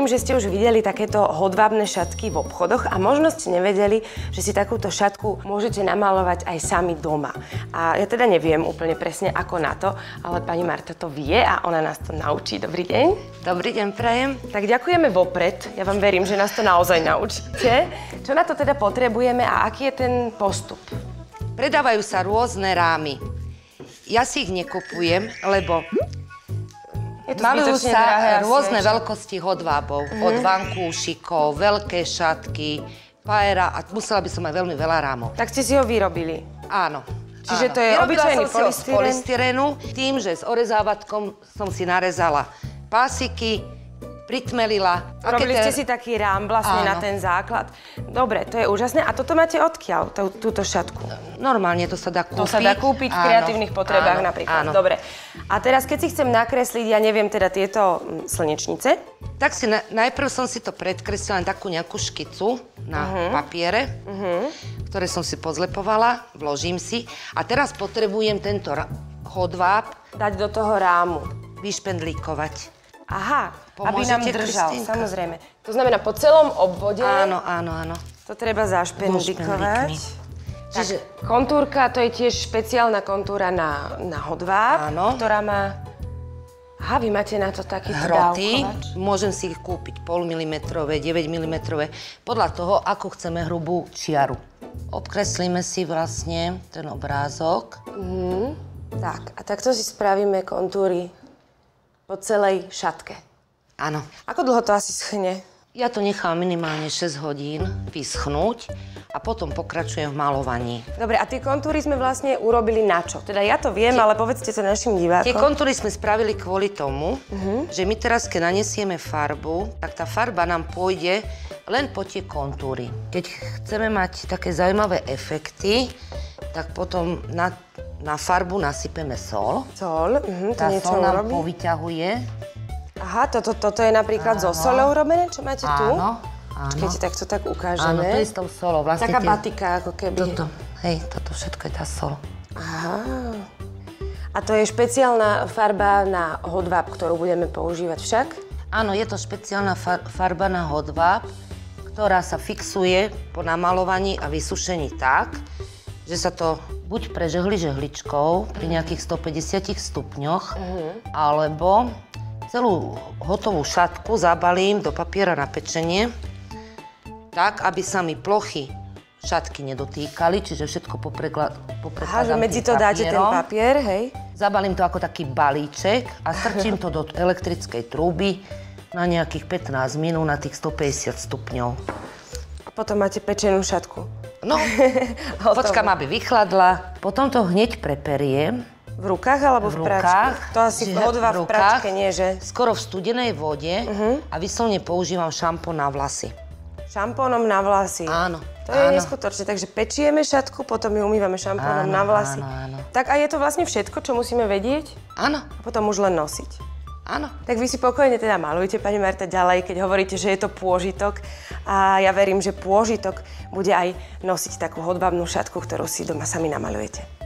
verím, že ste už videli takéto hodvábne šatky v obchodoch a možno ste nevedeli, že si takúto šatku môžete namalovať aj sami doma. A ja teda neviem úplne presne ako na to, ale pani Marta to vie a ona nás to naučí. Dobrý deň. Dobrý deň, prajem. Tak ďakujeme vopred. Ja vám verím, že nás to naozaj naučíte. Čo na to teda potrebujeme a aký je ten postup? Predávajú sa rôzne rámy. Ja si ich nekupujem, lebo malujú sa rôzne veľkosti hodvábov. Od vankúšikov, veľké šatky, paera a musela by som aj veľmi veľa rámov. Tak ste si ho vyrobili? Áno. Čiže to je obyčajný polystyrén? Z polystyrénu, tým, že s orezávatkom som si narezala pásiky, pritmelila. Robili ste si taký rám vlastne na ten základ. Dobre, to je úžasné. A toto máte odkiaľ, túto šatku? Normálne to sa dá kúpiť. To sa dá kúpiť v kreatívnych potrebách napríklad. Áno. Dobre. A teraz, keď si chcem nakresliť, ja neviem, teda tieto slnečnice. Tak si najprv som si to predkreslila na takú nejakú škicu na papiere, ktoré som si pozlepovala, vložím si. A teraz potrebujem tento hodváb Dať do toho rámu. Vyšpendlíkovať. Aha, aby nám držal, Kristýnka? samozrejme. To znamená, po celom obvode Áno. to treba zašpendlikovať. Čiže Kontúrka, to je tiež špeciálna kontúra na hodváb, ktorá má... Aha, vy máte na to takýto hroty. dávkovač. Môžem si ich kúpiť 0,5 mm, 9 mm, podľa toho, ako chceme hrubú čiaru. Obkreslíme si vlastne ten obrázok. Tak, a takto si spravíme kontúry po celej šatke. Áno. Ako dlho to asi schne? Ja to nechám minimálne 6 hodín vyschnúť a potom pokračujem v malovaní. Dobre, a tie kontúry sme vlastne urobili na čo? Teda ja to viem, ale povedzte to našim divákom. Tie kontúry sme spravili kvôli tomu, že my teraz, keď nanesieme farbu, tak tá farba nám pôjde len po tie kontúry. Keď chceme mať také zaujímavé efekty, tak potom na farbu nasypeme sol. Sol, to Tá niečo sol nám urobí. povyťahuje. Aha, toto je napríklad zo soľou robené, čo máte tu? Áno. Počkajte, tak to tak Áno, ukážeme. to je s tou solou. Vlastne Taká batika, ako keby. Toto všetko je tá sol. Aha. A to je špeciálna farba na hodváb, ktorú budeme používať však? Áno, je to špeciálna farba na hodváb, ktorá sa fixuje po namalovaní a vysušení tak, že sa to buď prežehli žehličkou pri nejakých 150 stupňoch, alebo celú hotovú šatku zabalím do papiera na pečenie, tak, aby sa mi plochy šatky nedotýkali, čiže všetko poprekladám. Aha, že medzi to dáte ten papier, hej? Zabalím to ako taký balíček a strčím to do elektrickej trúby na nejakých 15 minút na tých 150 stupňov. A potom máte pečenú šatku. No, počkám, aby vychladla. Potom to hneď preperiem. V rukách alebo v pračke? To asi hodváb v pračke, nie že? Skoro v studenej vode a vyslovne používam šampón na vlasy. Šampónom na vlasy? Áno. To je neskutočné, takže pečieme šatku, potom ju umývame šampónom na vlasy. Áno. Tak a je to vlastne všetko, čo musíme vedieť? Áno. A potom už len nosiť. Áno. Tak vy si pokojne teda malujte, pani Marta, ďalej, keď hovoríte, že je to pôžitok. A ja verím, že pôžitok bude aj nosiť takú hodvábnu šatku, ktorú si doma sami namalujete.